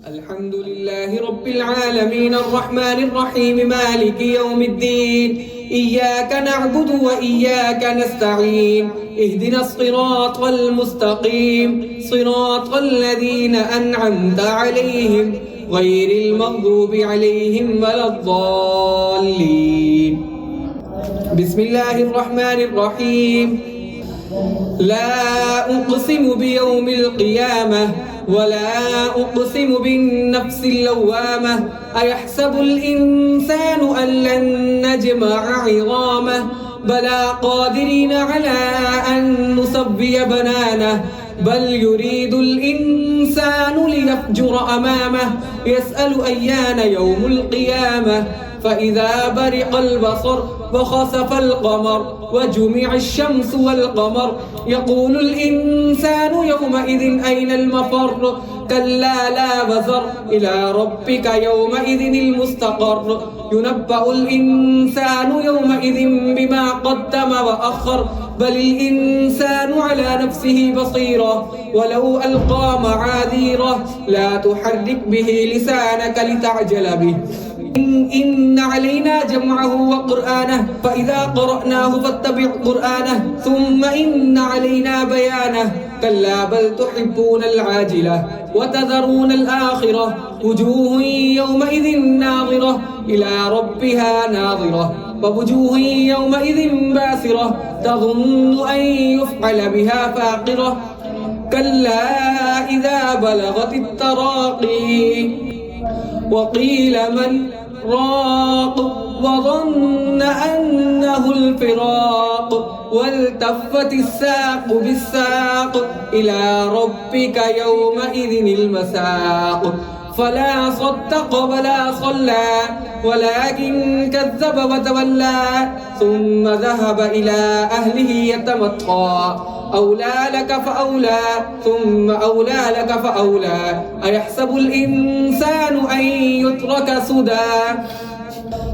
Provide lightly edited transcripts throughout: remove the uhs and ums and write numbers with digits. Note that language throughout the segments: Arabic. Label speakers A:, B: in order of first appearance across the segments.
A: الحمد لله رب العالمين الرحمن الرحيم مالك يوم الدين إياك نعبد وإياك نستعين اهدنا الصراط المستقيم صراط الذين أنعمت عليهم غير المغضوب عليهم ولا الضالين. بسم الله الرحمن الرحيم. لا أقسم بيوم القيامة ولا أقسم بالنفس اللوامة أيحسب الإنسان أن لن نجمع عظامه بلى قادرين على أن نسوي بنانه بل يريد الإنسان ليفجر أمامه يسأل أيان يوم القيامة فإذا برق البصر وخسف القمر وجمع الشمس والقمر يقول الإنسان يومئذ أين المفر كلا لا وزر إلى ربك يومئذ المستقر ينبأ الإنسان يومئذ بما قدم وأخر بل الإنسان على نفسه بصيرة ولو ألقى معاذيره لا تحرك به لسانك لتعجل به إن علينا جمعه وقرآنه فإذا قرأناه فاتبع قرآنه ثم إن علينا بيانه كلا بل تحبون العاجلة وتذرون الآخرة وجوه يومئذ ناظرة إلى ربها ناظرة ووجوه يومئذ باسرة تظن أن يفعل بها فاقرة كلا إذا بلغت التراقي وقيل من راق وظن أنه الفراق والتفت الساق بالساق إلى ربك يومئذ المساق فلا صدق ولا صلى ولكن كذب وتولى ثم ذهب إلى أهله يتمطى أولى لك فأولى ثم أولى لك فأولى أيحسب الإنسان أن يترك سدى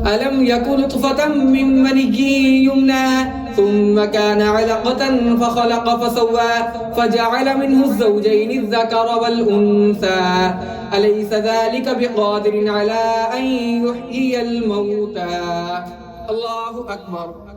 A: ألم يكن نطفة من مني يمنى ثم كان علقة فخلق فسوى فجعل منه الزوجين الذكر والأنثى أليس ذلك بقادر على أن يحيي الموتى الله أكبر.